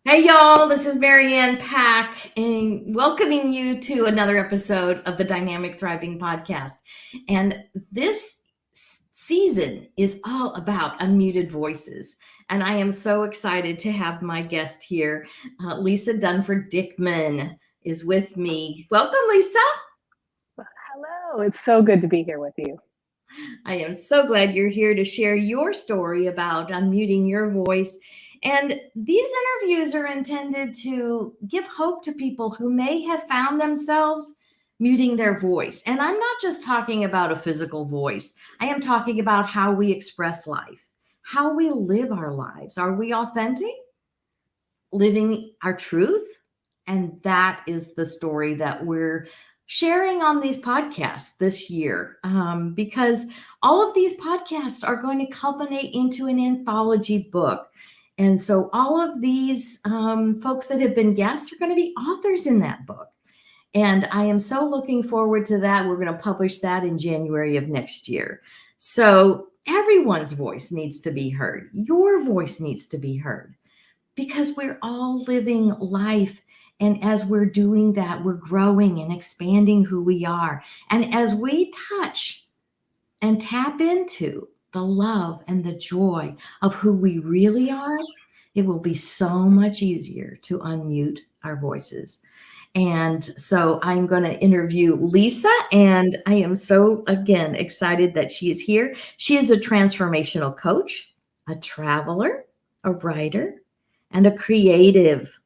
Hey y'all, this is Marianne Pack and welcoming you to another episode of the Dynamic Thriving Podcast. And this season is all about unmuted voices. And I am so excited to have my guest here. Lisa Dunford Dickman is with me. Welcome, Lisa. Hello, it's so good to be here with you. I am so glad you're here to share your story about unmuting your voice. And these interviews are intended to give hope to people who may have found themselves muting their voice. And I'm not just talking about a physical voice, I am talking about how we express life, how we live our lives. Are we authentic? Living our truth? And that is the story that we're sharing on these podcasts this year, because all of these podcasts are going to culminate into an anthology book. And so all of these folks that have been guests are going to be authors in that book. And I am so looking forward to that. We're going to publish that in January of next year. So everyone's voice needs to be heard. Your voice needs to be heard because we're all living life. And as we're doing that, we're growing and expanding who we are. And as we touch and tap into the love and the joy of who we really are, it will be so much easier to unmute our voices. And so I'm going to interview Lisa, and I am so, again, excited that she is here. She is a transformational coach, a traveler, a writer, and a creative.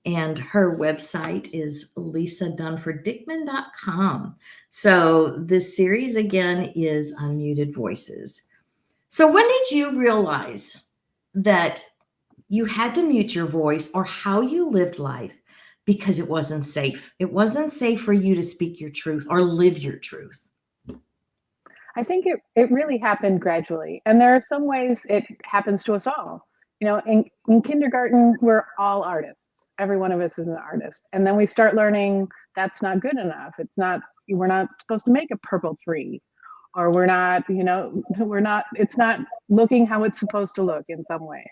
And her website is lisadunforddickman.com. So this series, again, is Unmuted Voices. So when did you realize that you had to mute your voice or how you lived life because it wasn't safe? It wasn't safe for you to speak your truth or live your truth. I think it really happened gradually. And there are some ways it happens to us all. You know, in kindergarten, we're all artists. Every one of us is an artist. And then we start learning that's not good enough. We're not supposed to make a purple tree, or it's not looking how it's supposed to look in some way.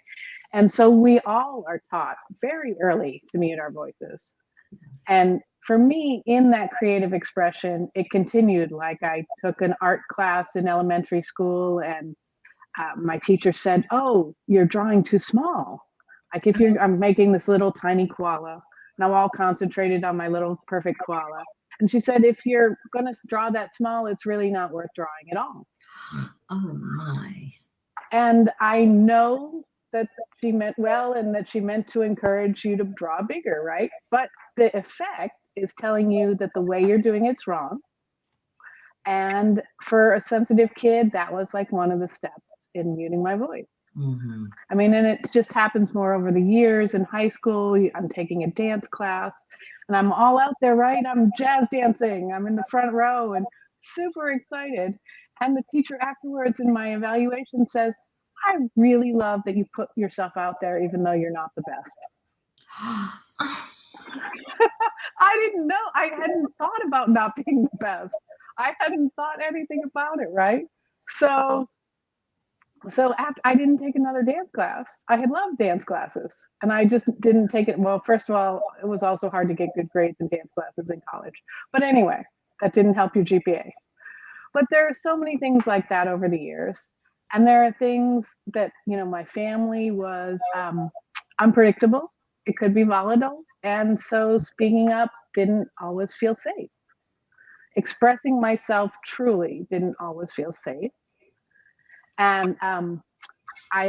And so we all are taught very early to mute our voices. Yes. And for me, in that creative expression, it continued. Like I took an art class in elementary school, and my teacher said, "Oh, you're drawing too small. Like I'm making this little tiny koala, and I'm all concentrated on my little perfect koala." And she said, "If you're going to draw that small, it's really not worth drawing at all." Oh my. And I know that she meant well, and that she meant to encourage you to draw bigger, right? But the effect is telling you that the way you're doing it's wrong. And for a sensitive kid, that was like one of the steps in muting my voice. Mm-hmm. I mean, and it just happens more over the years. In high school, I'm taking a dance class, and I'm all out there, right? I'm jazz dancing. I'm in the front row and super excited. And the teacher afterwards in my evaluation says, "I really love that you put yourself out there, even though you're not the best." I didn't know. I hadn't thought about not being the best. I hadn't thought anything about it, right? So after I didn't take another dance class. I had loved dance classes, and I just didn't take it. Well, first of all, it was also hard to get good grades in dance classes in college. But anyway, that didn't help your GPA. But there are so many things like that over the years. And there are things that, my family was unpredictable. It could be volatile. And so speaking up didn't always feel safe. Expressing myself truly didn't always feel safe. And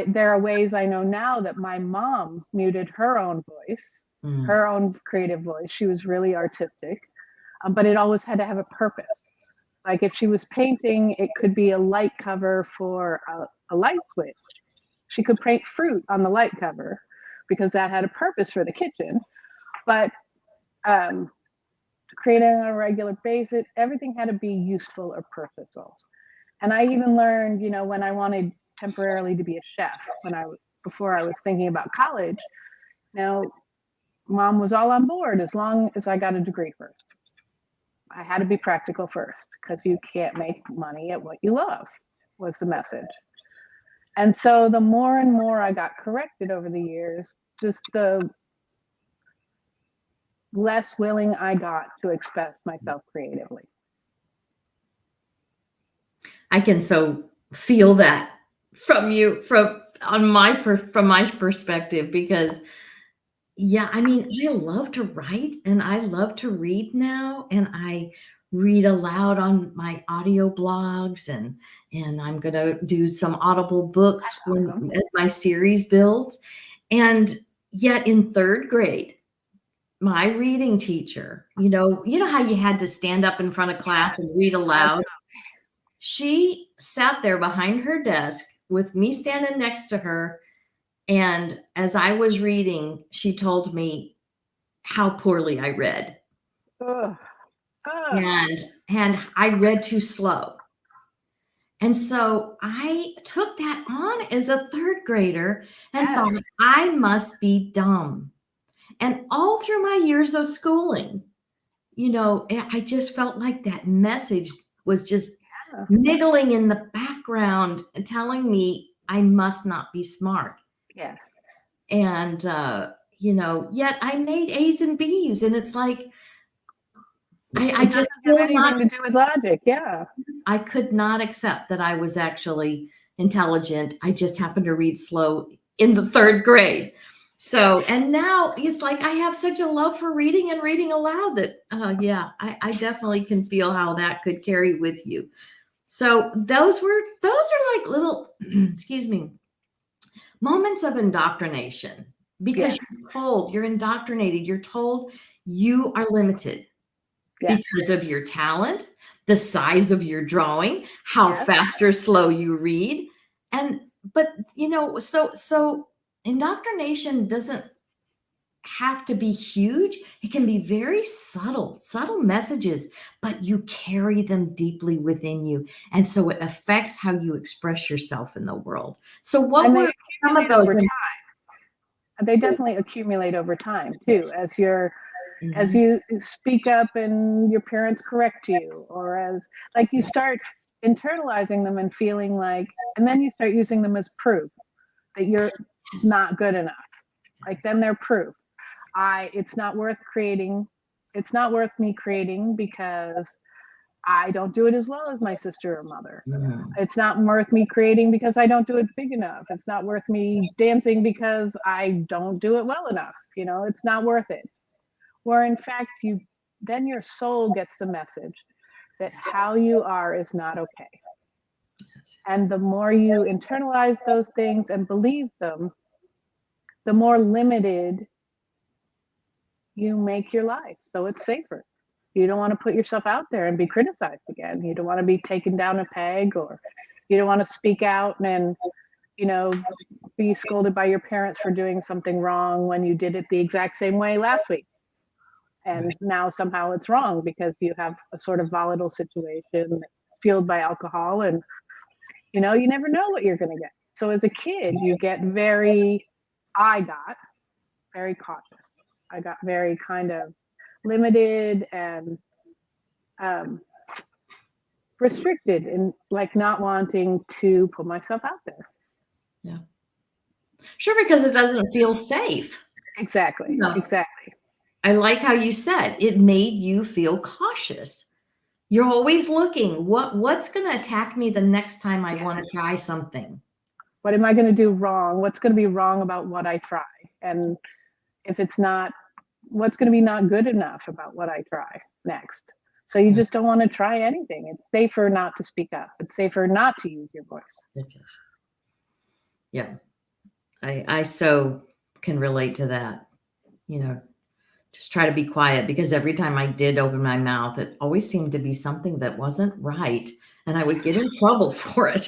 there are ways I know now that my mom muted her own voice, her own creative voice. She was really artistic, but it always had to have a purpose. Like if she was painting, it could be a light cover for a light switch. She could paint fruit on the light cover because that had a purpose for the kitchen. But creating on a regular basis, everything had to be useful or purposeful. And I even learned, when I wanted temporarily to be a chef, before I was thinking about college, Mom was all on board as long as I got a degree first. I had to be practical first because you can't make money at what you love, was the message. And so the more and more I got corrected over the years, just the less willing I got to express myself creatively. I can so feel that from you, from my perspective, because yeah, I mean, I love to write and I love to read now, and I read aloud on my audio blogs, and I'm going to do some Audible books when Awesome. as my series builds. And yet in third grade, my reading teacher, you know how you had to stand up in front of class and read aloud? Absolutely. She sat there behind her desk with me standing next to her, and as I was reading, she told me how poorly I read. Ugh. Ugh. And I read too slow. And so I took that on as a third grader and thought, Yes. I must be dumb. And all through my years of schooling, I just felt like that message was just Yeah. niggling in the background, telling me I must not be smart. Yes. And, yet I made A's and B's. And it's like, I It just doesn't have will not, anything to do with logic. Yeah. I could not accept that I was actually intelligent. I just happened to read slow in the third grade. So, and now it's like I have such a love for reading and reading aloud that, yeah, I definitely can feel how that could carry with you. So those are like little, excuse me, moments of indoctrination, because Yes. you're indoctrinated, you're told you are limited Yes. because of your talent, the size of your drawing, how Yes. fast or slow you read. But so indoctrination doesn't have to be huge. It can be very subtle messages, but you carry them deeply within you. And so it affects how you express yourself in the world. So what And they were some of accumulate those? over time. They definitely accumulate over time too, as Mhm. you speak up and your parents correct you, or as like you start internalizing them and feeling like, and then you start using them as proof that you're Yes. not good enough. Like then they're proof. It's not worth creating. It's not worth me creating because I don't do it as well as my sister or mother. Mhm. It's not worth me creating because I don't do it big enough. It's not worth me dancing because I don't do it well enough. It's not worth it. Where in fact, then your soul gets the message that how you are is not okay. And the more you internalize those things and believe them, the more limited you make your life. So it's safer. You don't want to put yourself out there and be criticized again. You don't want to be taken down a peg, or you don't want to speak out and, you know, be scolded by your parents for doing something wrong when you did it the exact same way last week. And now somehow it's wrong because you have a sort of volatile situation fueled by alcohol, and you never know what you're going to get. So as a kid, I got very cautious. I got very kind of limited and um, restricted in like not wanting to put myself out there. Yeah. Sure, because it doesn't feel safe. Exactly. No. Exactly. I like how you said it made you feel cautious. You're always looking, what's going to attack me the next time I want to Yes. try something. What am I going to do wrong? What's going to be wrong about what I try? And if it's not, what's going to be not good enough about what I try next? So you just don't want to try anything. It's safer not to speak up. It's safer not to use your voice. It is. Yeah. I so can relate to that. Just try to be quiet, because every time I did open my mouth, it always seemed to be something that wasn't right, and I would get in trouble for it.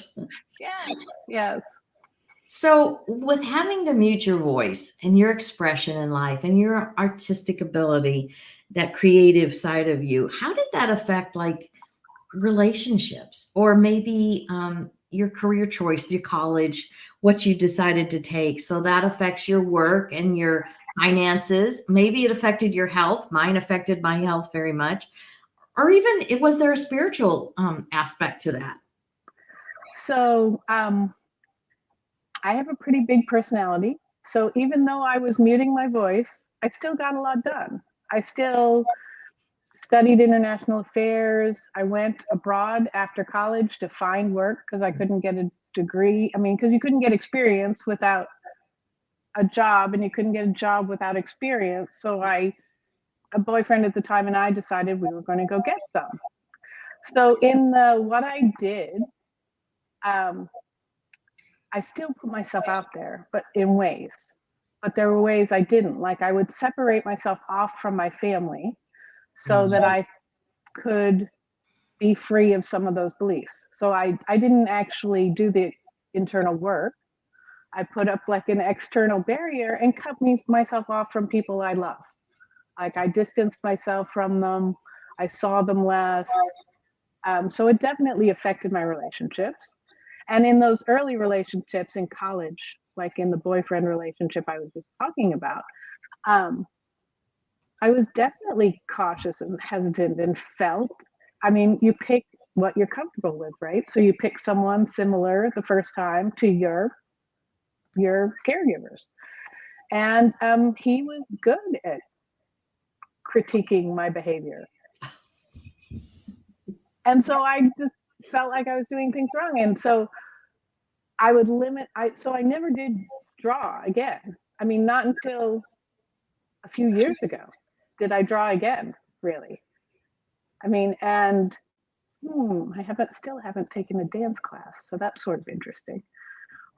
Yes. Yes. So, with having to mute your voice and your expression in life and your artistic ability, that creative side of you, how did that affect like relationships, or maybe your career choice, your college, what you decided to take? So that affects your work and your finances. Maybe it affected your health. Mine affected my health very much. Or even was there a spiritual aspect to that? So I have a pretty big personality. So even though I was muting my voice, I still got a lot done. I still studied international affairs. I went abroad after college to find work because I couldn't get a degree. I mean, because you couldn't get experience without a job, and you couldn't get a job without experience. So a boyfriend at the time and I decided we were going to go get some. So in the what I did, I still put myself out there, but in ways. But there were ways I didn't. Like I would separate myself off from my family so that I could be free of some of those beliefs. So I didn't actually do the internal work. I put up like an external barrier and cut myself off from people I love. Like I distanced myself from them. I saw them less. So it definitely affected my relationships. And in those early relationships in college, like in the boyfriend relationship I was just talking about, I was definitely cautious and hesitant and felt, I mean, you pick what you're comfortable with, right? So you pick someone similar the first time to your caregivers. And he was good at critiquing my behavior. And so I just felt like I was doing things wrong. And so I would limit, so I never did draw again. I mean, not until a few years ago did I draw again, really. I mean, and I still haven't taken a dance class, so that's sort of interesting.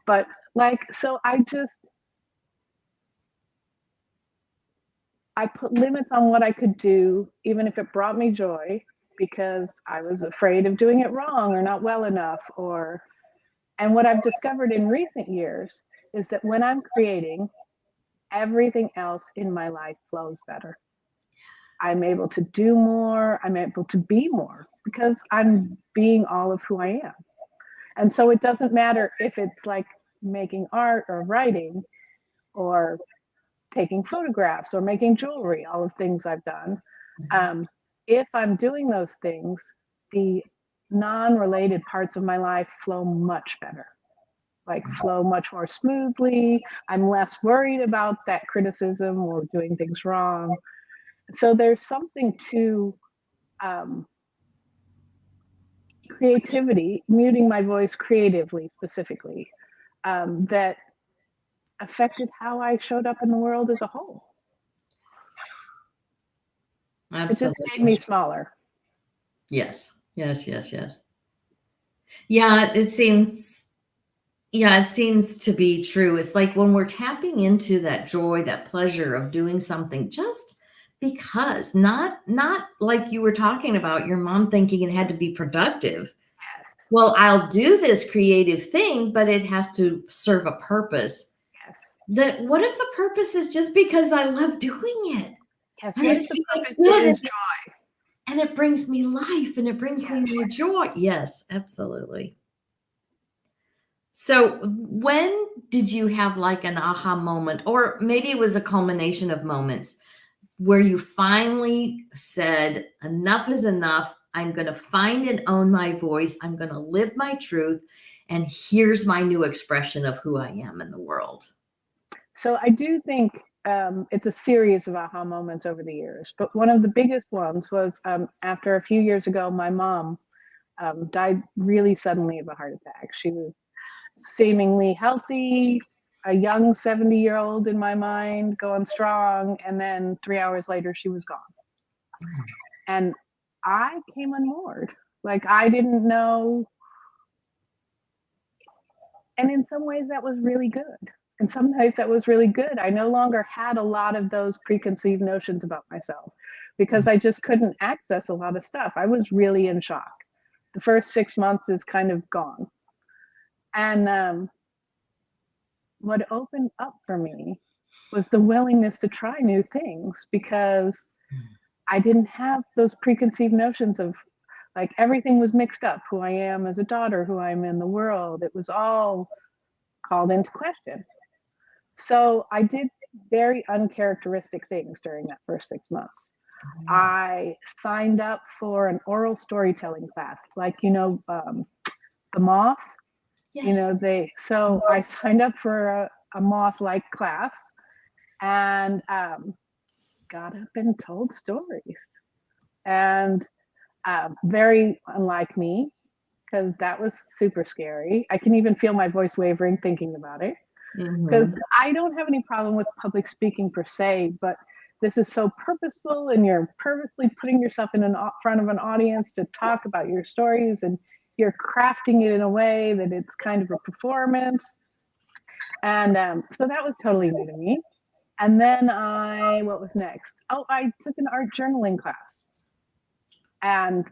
But like, so I put limits on what I could do, even if it brought me joy, because I was afraid of doing it wrong or not well enough. And what I've discovered in recent years is that when I'm creating, everything else in my life flows better. I'm able to do more, I'm able to be more because I'm being all of who I am. And so it doesn't matter if it's like making art or writing or taking photographs or making jewelry, all of things I've done. If I'm doing those things, the non-related parts of my life flow much better, like flow much more smoothly. I'm less worried about that criticism or doing things wrong. So there's something to creativity, muting my voice creatively specifically, that affected how I showed up in the world as a whole. Absolutely. It just made me smaller. Yes. Yes. Yes. Yes. Yeah, it seems. Yeah, it seems to be true. It's like when we're tapping into that joy, that pleasure of doing something just because, not like you were talking about your mom thinking it had to be productive. Yes. Well, I'll do this creative thing, but it has to serve a purpose. Yes. That what if the purpose is just because I love doing it? Yes. And What it if the feels purpose good is joy? and it brings me life and it brings me Yes. more joy. Yes, absolutely. So, when did you have like an aha moment, or maybe it was a culmination of moments where you finally said, enough is enough. I'm going to find and own my voice. I'm going to live my truth. And here's my new expression of who I am in the world. So I do think it's a series of aha moments over the years, but one of the biggest ones was after a few years ago, my mom died really suddenly of a heart attack. She was seemingly healthy, a young 70-year-old in my mind, going strong, and then 3 hours later, she was gone. And I came unmoored. Like I didn't know. And in some ways, that was really good. In some ways, that was really good. I no longer had a lot of those preconceived notions about myself because I just couldn't access a lot of stuff. I was really in shock. The first 6 months is kind of gone. And what opened up for me was the willingness to try new things because I didn't have those preconceived notions of like everything was mixed up, who I am as a daughter, who I am in the world. It was all called into question. So I did very uncharacteristic things during that first 6 months. I signed up for an oral storytelling class, like, The Moth. Yes. So I signed up for a moth-like class and got up and told stories. And very unlike me, because that was super scary. I can even feel my voice wavering thinking about it. Because I don't have any problem with public speaking per se, but this is so purposeful, and you're purposely putting yourself in front of an audience to talk about your stories, and you're crafting it in a way that it's kind of a performance. And so that was totally new to me. And then what was next? Oh, I took an art journaling class. And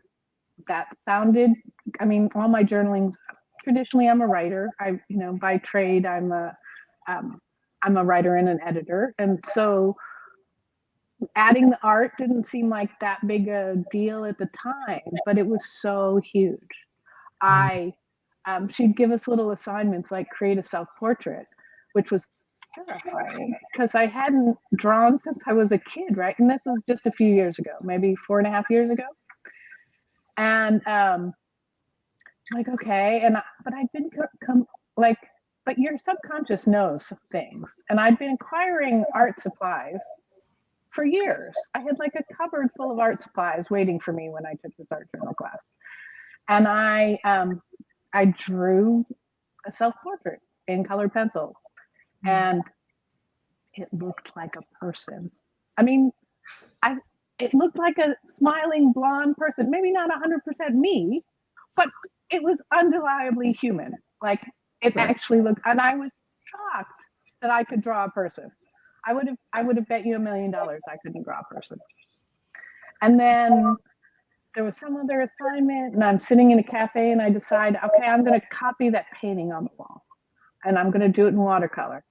that sounded, I mean, all my journalings, traditionally I'm a writer. By trade, I'm a writer and an editor. And so adding the art didn't seem like that big a deal at the time, but it was so huge. She'd give us little assignments like create a self-portrait, which was terrifying because I hadn't drawn since I was a kid, right? And this was just a few years ago, maybe 4.5 years ago. And like, okay, but I'd been but your subconscious knows things, and I'd been acquiring art supplies for years. I had like a cupboard full of art supplies waiting for me when I took this art journal class, and I drew a self-portrait in colored pencils, and it looked like a person. I mean, it looked like a smiling blonde person, maybe not 100% me, but it was undeniably human. Like it actually looked, and I was shocked that I could draw a person. I would have bet you $1 million I couldn't draw a person. And then there was some other assignment, and I'm sitting in a cafe, and I decide, okay, I'm going to copy that painting on the wall, and I'm going to do it in watercolor.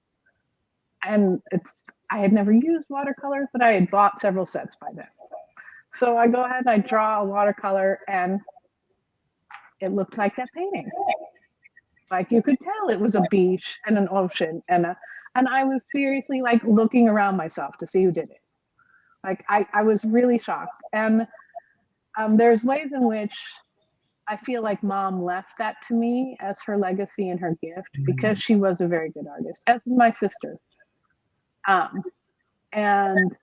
And I had never used watercolors, but I had bought several sets by then. So I go ahead and I draw a watercolor, and it looked like that painting. Like you could tell it was a beach and an ocean, and I was seriously like looking around myself to see who did it. Like I was really shocked. And there's ways in which I feel like Mom left that to me as her legacy and her gift, because she was a very good artist, as my sister. And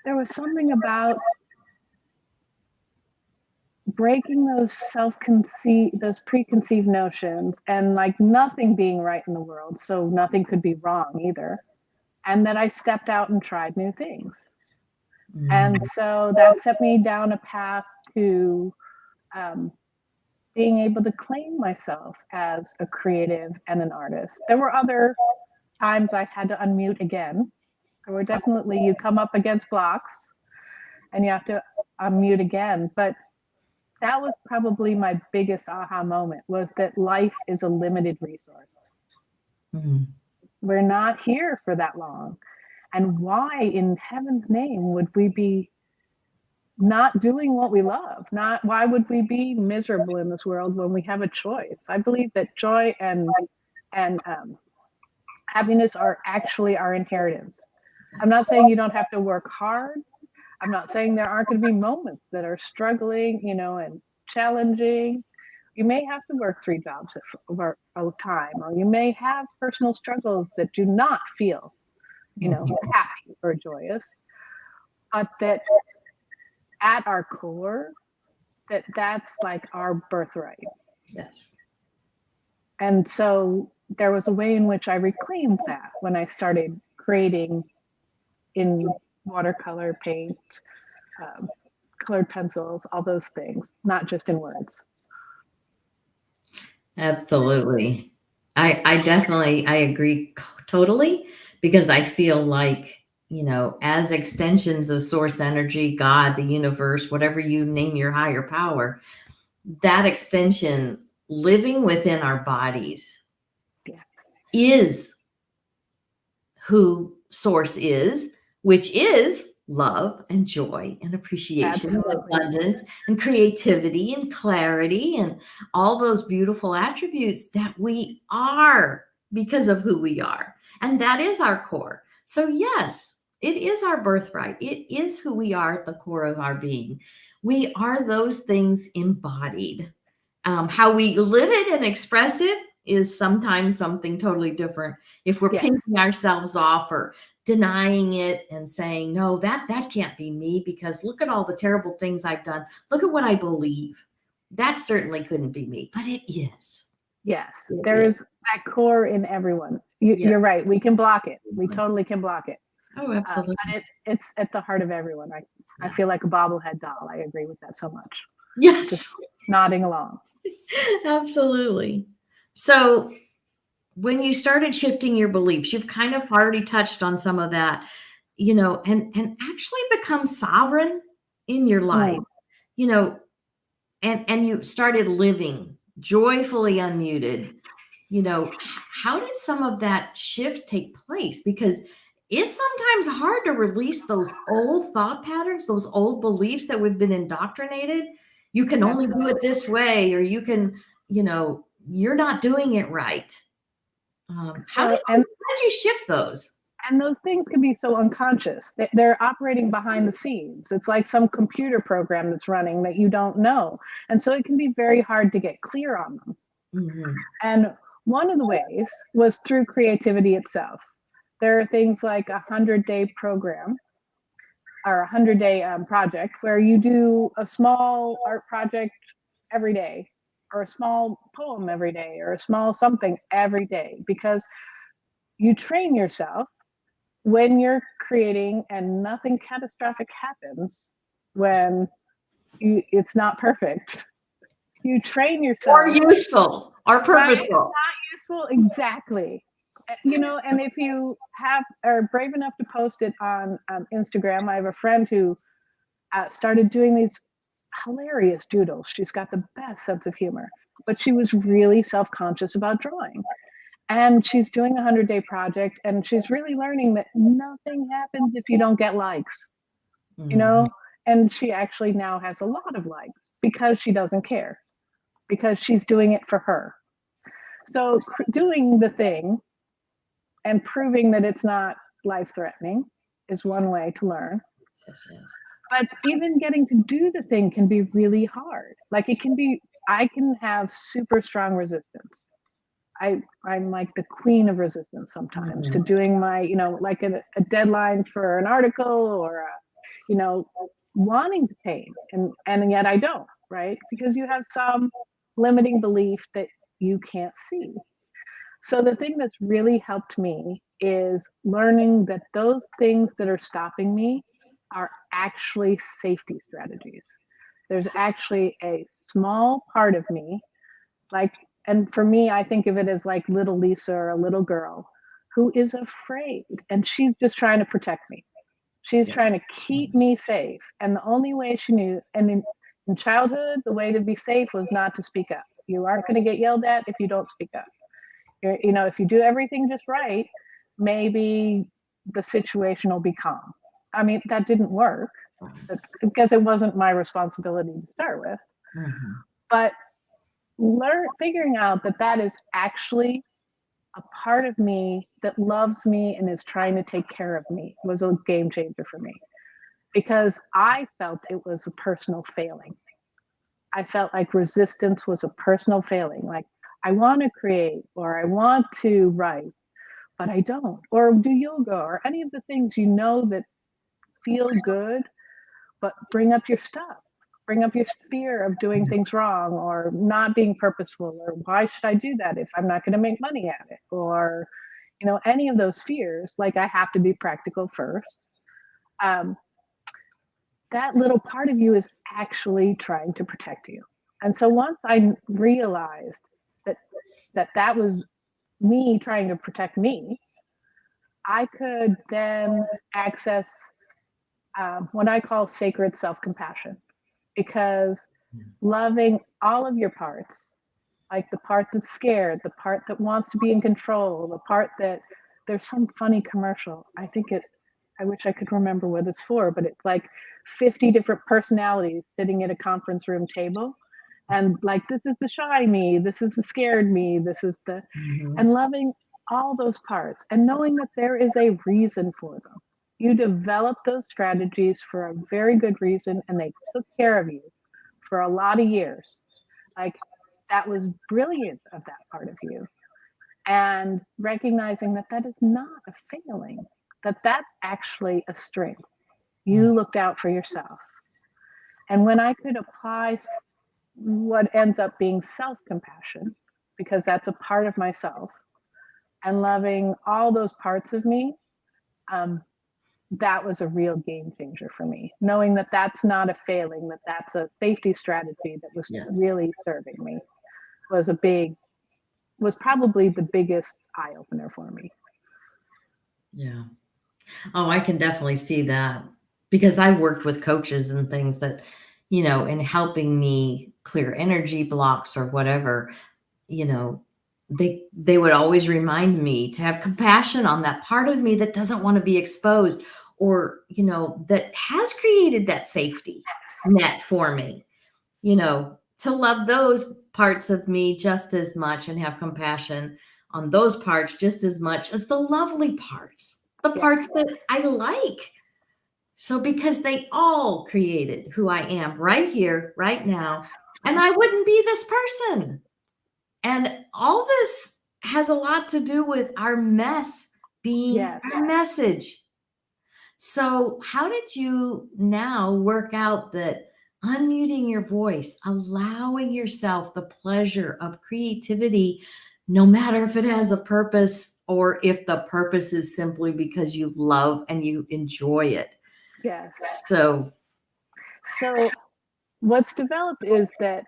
there was something about breaking those preconceived notions, and like nothing being right in the world, so nothing could be wrong either. And that I stepped out and tried new things. And so that set me down a path to being able to claim myself as a creative and an artist. There were other times I had to unmute again. There were definitely, you come up against blocks and you have to unmute again. But that was probably my biggest aha moment, was that life is a limited resource. We're not here for that long. And why in heaven's name would we be not doing what we love? Why would we be miserable in this world when we have a choice? I believe that joy and happiness are actually our inheritance. I'm not saying you don't have to work hard. I'm not saying there aren't going to be moments that are struggling, and challenging. You may have to work 3 jobs at a time, or you may have personal struggles that do not feel, happy or joyous. But that at our core, that's like our birthright. Yes. And so there was a way in which I reclaimed that when I started creating in watercolor, paint, colored pencils, all those things, not just in words. Absolutely. I definitely, I agree totally, because I feel like, as extensions of source energy, God, the universe, whatever you name your higher power, that extension living within our bodies is who source is, which is love and joy and appreciation and abundance and creativity and clarity and all those beautiful attributes that we are because of who we are. And that is our core. So yes, it is our birthright. It is who we are at the core of our being. We are those things embodied. How we live it and express it is sometimes something totally different. If we're Yes. pinching ourselves off or denying it and saying, no, that can't be me because look at all the terrible things I've done. Look at what I believe. That certainly couldn't be me, but it is. Yes. It There's is. that core in everyone. Yes. You're right. We can block it. We totally can block it. Oh, absolutely. But it's at the heart of everyone. I feel like a bobblehead doll. I agree with that so much. Yes. Just nodding along. Absolutely. So when you started shifting your beliefs, you've kind of already touched on some of that, and actually become sovereign in your life, you know, and you started living joyfully unmuted. How did some of that shift take place? Because it's sometimes hard to release those old thought patterns, those old beliefs that we've been indoctrinated. You can only do it this way, or you can, you're not doing it right. How did you shift those? And those things can be so unconscious. They're operating behind the scenes. It's like some computer program that's running that you don't know. And so it can be very hard to get clear on them. Mm-hmm. And one of the ways was through creativity itself. There are things like 100-day program or 100-day project where you do a small art project every day, or a small poem every day, or a small something every day, because you train yourself when you're creating and nothing catastrophic happens when it's not perfect. You train yourself. Or useful or purposeful. Right? Not useful, exactly. And if you are brave enough to post it on Instagram, I have a friend who started doing these hilarious doodles. She's got the best sense of humor, but she was really self-conscious about drawing. And she's doing a 100-day project, and she's really learning that nothing happens if you don't get likes, and she actually now has a lot of likes because she doesn't care, because she's doing it for her. So doing the thing and proving that it's not life-threatening is one way to learn. Yes. But even getting to do the thing can be really hard. Like I can have super strong resistance. I'm like the queen of resistance sometimes to doing my, like a deadline for an article, or, wanting to paint, and yet I don't, right? Because you have some limiting belief that you can't see. So the thing that's really helped me is learning that those things that are stopping me are actually safety strategies. There's actually a small part of me, and for me, I think of it as like little Lisa, or a little girl who is afraid, and she's just trying to protect me. She's trying to keep me safe. And the only way she knew, and in childhood, the way to be safe was not to speak up. You aren't going to get yelled at if you don't speak up. If you do everything just right, maybe the situation will be calm. I mean, that didn't work because it wasn't my responsibility to start with. Mm-hmm. But figuring out that is actually a part of me that loves me and is trying to take care of me was a game changer for me, because I felt it was a personal failing. I felt like resistance was a personal failing. Like, I want to create, or I want to write, but I don't, or do yoga, or any of the things that feel good, but bring up your stuff. Bring up your fear of doing things wrong, or not being purposeful, or why should I do that if I'm not going to make money at it, or any of those fears. Like, I have to be practical first. That little part of you is actually trying to protect you. And so once I realized that was me trying to protect me, I could then access what I call sacred self-compassion, because loving all of your parts, like the part that's scared, the part that wants to be in control, the part that there's some funny commercial. I wish I could remember what it's for, but it's like 50 different personalities sitting at a conference room table. And like, this is the shy me, this is the scared me, this is the, and loving all those parts and knowing that there is a reason for them. You develop those strategies for a very good reason, and they took care of you for a lot of years. Like, that was brilliant of that part of you, and recognizing that that is not a failing, that that's actually a strength. You looked out for yourself. And when I could apply what ends up being self-compassion, because that's a part of myself, and loving all those parts of me, um, that was a real game changer for me. Knowing that that's not a failing, that that's a safety strategy that was really serving me, was probably the biggest eye opener for me. Yeah. Oh, I can definitely see that because I worked with coaches and things that, in helping me clear energy blocks or whatever, you know, they would always remind me to have compassion on that part of me that doesn't want to be exposed, or, that has created that safety net for me, to love those parts of me just as much and have compassion on those parts just as much as the lovely parts, the parts that I like. So because they all created who I am right here, right now, and I wouldn't be this person. And all this has a lot to do with our mess being our message. So, how did you now work out that unmuting your voice, allowing yourself the pleasure of creativity, no matter if it has a purpose or if the purpose is simply because you love and you enjoy it? Yes. So what's developed is that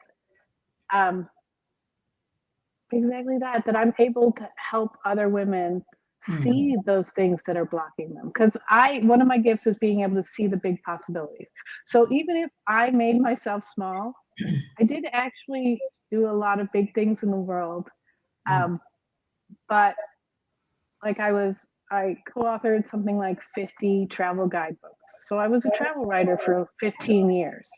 exactly that I'm able to help other women see those things that are blocking them. Because one of my gifts is being able to see the big possibilities. So even if I made myself small, I did actually do a lot of big things in the world. But like I co-authored something like 50 travel guidebooks. So I was a travel writer for 15 years.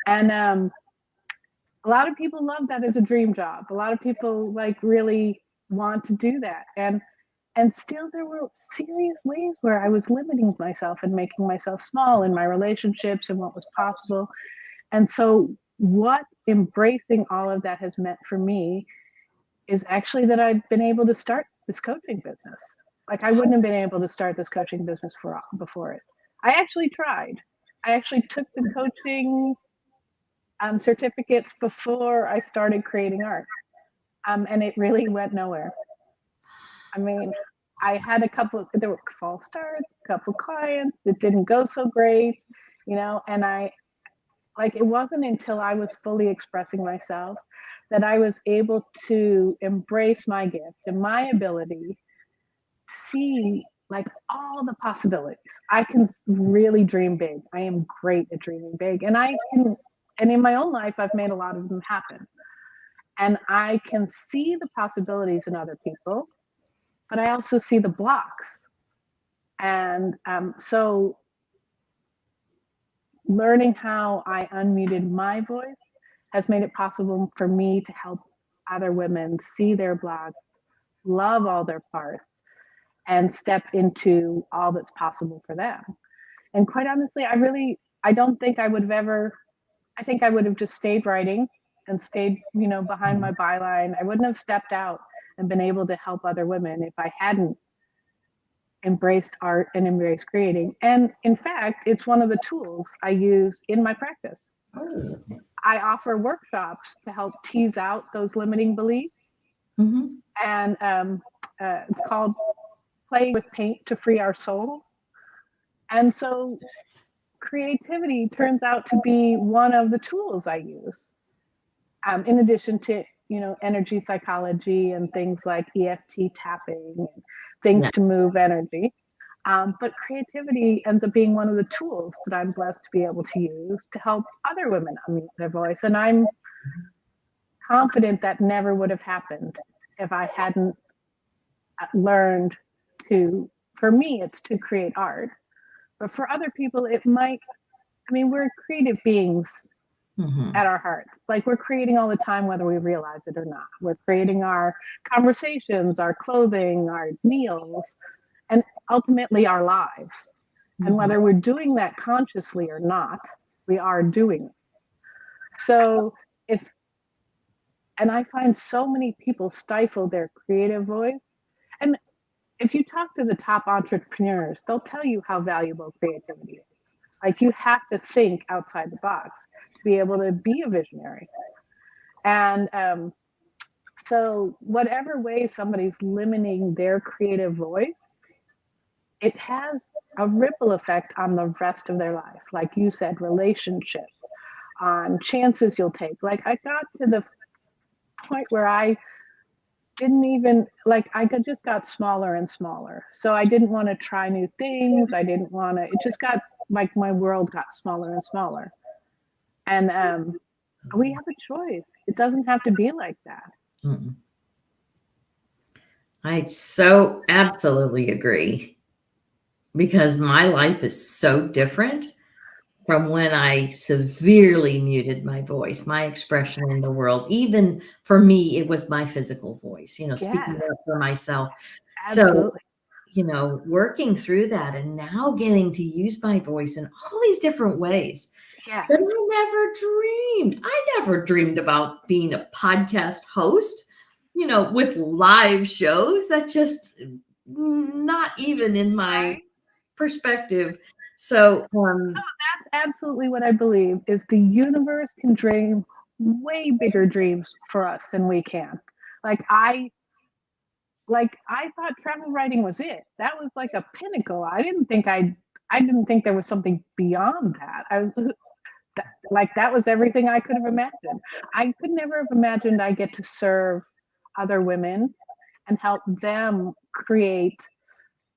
And a lot of people love that as a dream job. A lot of people really want to do that. And still there were serious ways where I was limiting myself and making myself small in my relationships and what was possible. And so what embracing all of that has meant for me is actually that I've been able to start this coaching business. Like I wouldn't have been able to start this coaching business before it. I actually tried. I actually took the coaching certificates before I started creating art. And it really went nowhere. I mean, I had there were false starts, a couple clients, it didn't go so great, and it wasn't until I was fully expressing myself that I was able to embrace my gift and my ability to see all the possibilities. I can really dream big. I am great at dreaming big. And in my own life, I've made a lot of them happen. And I can see the possibilities in other people, but I also see the blocks. And so learning how I unmuted my voice has made it possible for me to help other women see their blocks, love all their parts, and step into all that's possible for them. And quite honestly, I don't think I would have ever, I think I would have just stayed writing and stayed, behind my byline. I wouldn't have stepped out and been able to help other women if I hadn't embraced art and embraced creating. And in fact, it's one of the tools I use in my practice. I offer workshops to help tease out those limiting beliefs. And it's called Play with Paint to Free Our Souls. And so creativity turns out to be one of the tools I use, in addition to, energy psychology and things like EFT tapping and things to move energy. But creativity ends up being one of the tools that I'm blessed to be able to use to help other women unmute their voice. And I'm confident that never would have happened if I hadn't learned for me, it's to create art. But for other people, it might, we're creative beings at our hearts. We're creating all the time, whether we realize it or not. We're creating our conversations, our clothing, our meals, and ultimately our lives. And whether we're doing that consciously or not, we are doing it. So if And I find so many people stifle their creative voice. And if you talk to the top entrepreneurs, they'll tell you how valuable creativity is. Like, you have to think outside the box to be able to be a visionary. And so whatever way somebody's limiting their creative voice, it has a ripple effect on the rest of their life. Like you said, relationships, on chances you'll take. Like, I got to the point where I didn't even, like, just got smaller and smaller. So I didn't want to try new things. I didn't want to, it just got like, my world got smaller and smaller. And we have a choice. It doesn't have to be like that. Mm-mm. I so absolutely agree, because my life is so different from when I severely muted my voice, my expression in the world. Even for me, it was my physical voice, speaking Yes, up for myself. So, absolutely. working through that and now getting to use my voice in all these different ways Yes. that I never dreamed about being a podcast host, with live shows. That just not even in my Right? perspective. So, That's absolutely what I believe, is the universe can dream way bigger dreams for us than we can. I thought travel writing was it. That was like a pinnacle. I didn't think there was something beyond that. I was like, that was everything I could have imagined. I could never have imagined I get to serve other women and help them create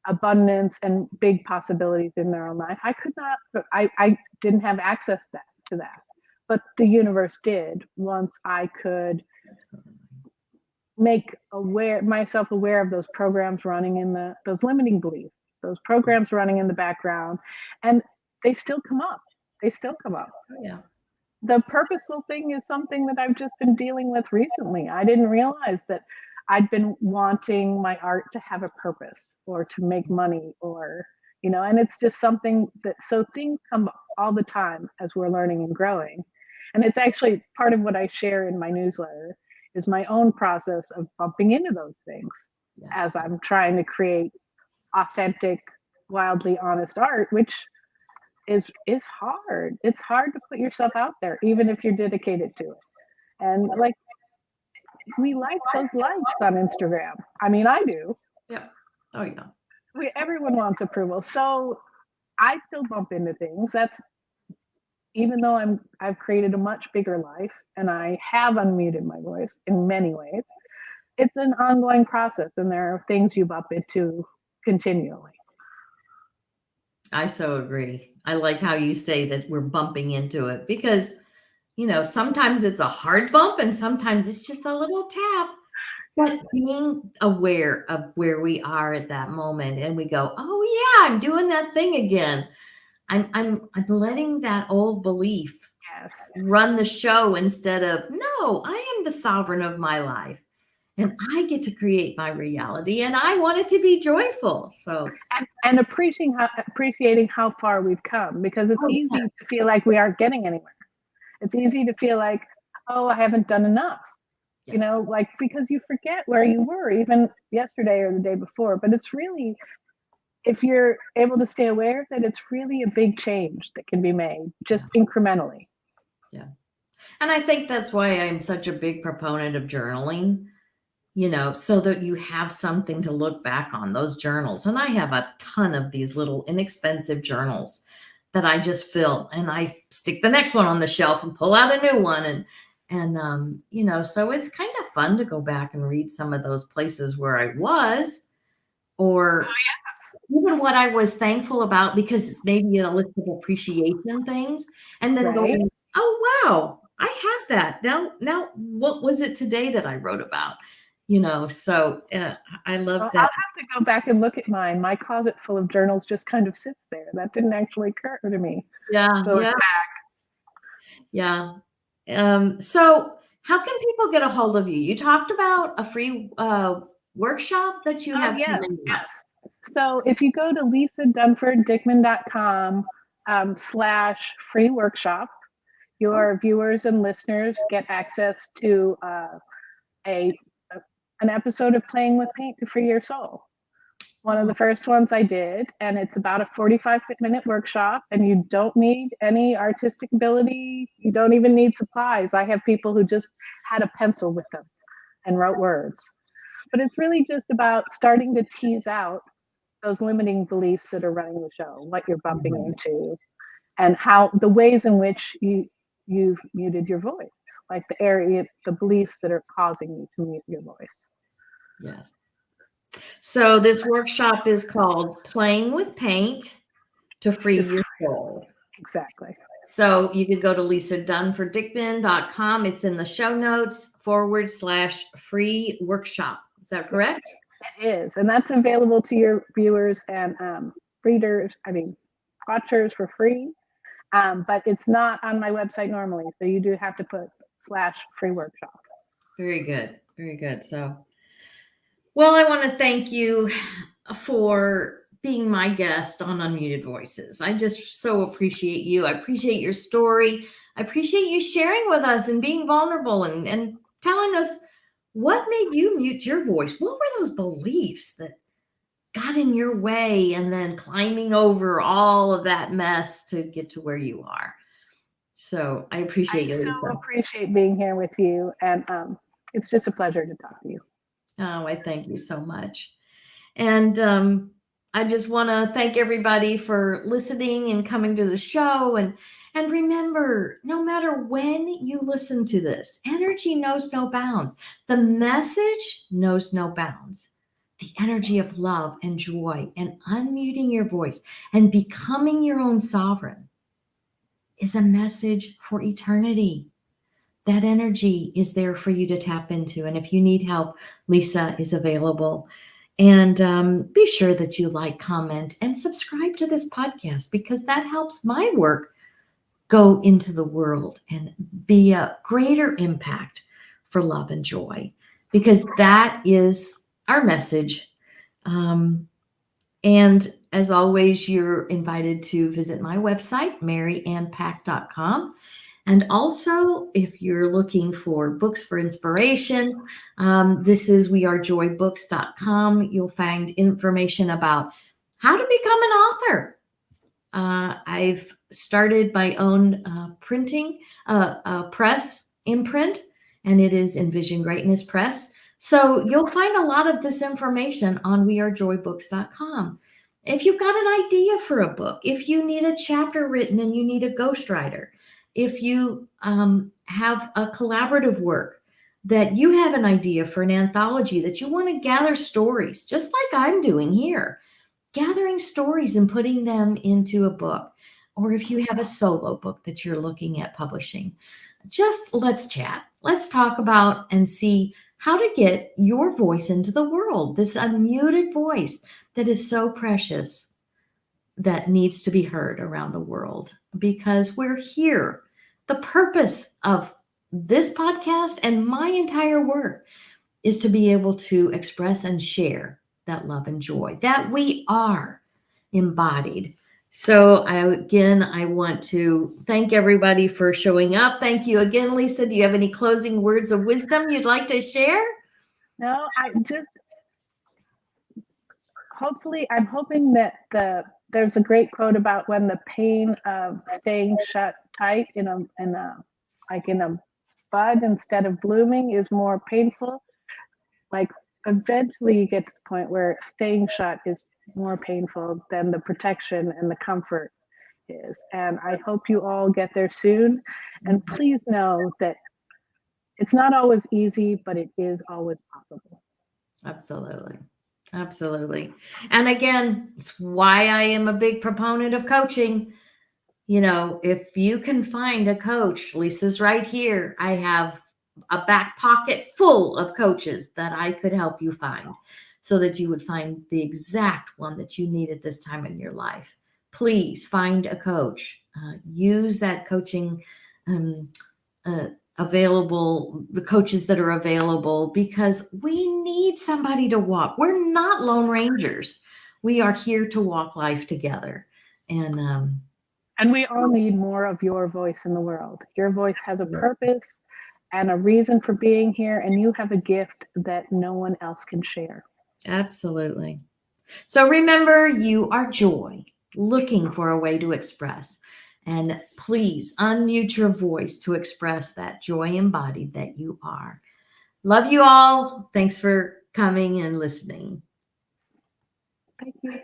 abundance and big possibilities in their own life. I could not, I didn't have access to that. But the universe did, once I could make myself aware of those programs running in those limiting beliefs, those programs running in the background. And they still come up. yeah. The purposeful thing is something that I've just been dealing with recently. I didn't realize that I'd been wanting my art to have a purpose, or to make money, or, and it's just something that, so things come all the time as we're learning and growing. And it's actually part of what I share in my newsletter, is my own process of bumping into those things as I'm trying to create authentic, wildly honest art, which is hard. It's hard to put yourself out there, even if you're dedicated to it. And like, we like those likes on Instagram. I mean, I do. Yeah. Oh, yeah. Everyone wants approval. So I still bump into things. That's, even though I've created a much bigger life and I have unmuted my voice in many ways, it's an ongoing process, and there are things you bump into continually. I so agree. I like how you say that we're bumping into it, because, sometimes it's a hard bump and sometimes it's just a little tap. But being aware of where we are at that moment, and we go, oh yeah, I'm doing that thing again. I'm letting that old belief Yes. run the show, instead of, no, I am the sovereign of my life and I get to create my reality and I want it to be joyful. So, and appreciating how far we've come, because it's easy to feel like we aren't getting anywhere. It's easy to feel like, oh, I haven't done enough. yes. Like, because you forget where you were even yesterday or the day before. But it's really, if you're able to stay aware, that it's really a big change that can be made just incrementally. Yeah. And I think that's why I'm such a big proponent of journaling, so that you have something to look back on, those journals. And I have a ton of these little inexpensive journals that I just fill, and I stick the next one on the shelf and pull out a new one. And so it's kind of fun to go back and read some of those places where I was, or even what I was thankful about, because it's maybe a list of appreciation things, and then Right. going, oh, wow, I have that. Now, what was it today that I wrote about? So I love Well, that. I'll have to go back and look at mine. My closet full of journals just kind of sits there. That didn't actually occur to me. Yeah, To look yeah, back. yeah. So how can people get a hold of you? You talked about a free workshop that you have. Yes. So if you go to lisadunforddickman.com /free workshop, your viewers and listeners get access to an episode of Playing with Paint to Free Your Soul. One of the first ones I did, and it's about a 45-minute workshop, and you don't need any artistic ability. You don't even need supplies. I have people who just had a pencil with them and wrote words. But it's really just about starting to tease out those limiting beliefs that are running the show, what you're bumping into, and how the ways in which you've muted your voice, like the beliefs that are causing you to mute your voice. Yes. So this workshop is called Playing with Paint to Free Your Soul. Exactly. So you could go to lisadunforddickman.com. It's in the show notes /free workshop. Is that correct? It is. And that's available to your viewers and watchers for free. But it's not on my website normally. So you do have to put /free workshop. Very good. Very good. So, well, I want to thank you for being my guest on Unmuted Voices. I just so appreciate you. I appreciate your story. I appreciate you sharing with us and being vulnerable and telling us what made you mute your voice. What were those beliefs that got in your way, and then climbing over all of that mess to get to where you are. So I appreciate you. I so appreciate being here with you. And it's just a pleasure to talk to you. Oh, I thank you so much. And I just want to thank everybody for listening and coming to the show. And remember, no matter when you listen to this, energy knows no bounds. The message knows no bounds. The energy of love and joy and unmuting your voice and becoming your own sovereign is a message for eternity. That energy is there for you to tap into. And if you need help, Lisa is available. And be sure that you like, comment, and subscribe to this podcast, because that helps my work go into the world and be a greater impact for love and joy, because that is our message. And as always, you're invited to visit my website, maryannpack.com. And also, if you're looking for books for inspiration, this is wearejoybooks.com. You'll find information about how to become an author. I've started my own printing press imprint, and it is Envision Greatness Press. So you'll find a lot of this information on wearejoybooks.com. If you've got an idea for a book, if you need a chapter written and you need a ghostwriter, if you have a collaborative work that you have an idea for an anthology that you want to gather stories, just like I'm doing here, gathering stories and putting them into a book, or if you have a solo book that you're looking at publishing, just let's chat. Let's talk about and see how to get your voice into the world, this unmuted voice that is so precious, that needs to be heard around the world, because we're here. The purpose of this podcast and my entire work is to be able to express and share that love and joy that we are embodied. So I want to thank everybody for showing up. Thank you again, Lisa. Do you have any closing words of wisdom you'd like to share? No, I'm hoping that there's a great quote about when the pain of staying shut tight in a bud instead of blooming is more painful. Like eventually you get to the point where staying shut is more painful than the protection and the comfort is. And I hope you all get there soon. And please know that it's not always easy, but it is always possible. Absolutely. Absolutely. And again, it's why I am a big proponent of coaching. You know, if you can find a coach, Lisa's right here. I have a back pocket full of coaches that I could help you find, so that you would find the exact one that you need at this time in your life. Please find a coach. Use that coaching available, the coaches that are available, because we need somebody to walk. We're not lone rangers. We are here to walk life together. And we all need more of your voice in the world. Your voice has a purpose, and a reason for being here, and you have a gift that no one else can share. Absolutely. So remember, you are joy, looking for a way to express. And please unmute your voice to express that joy embodied that you are. Love you all. Thanks for coming and listening. Thank you.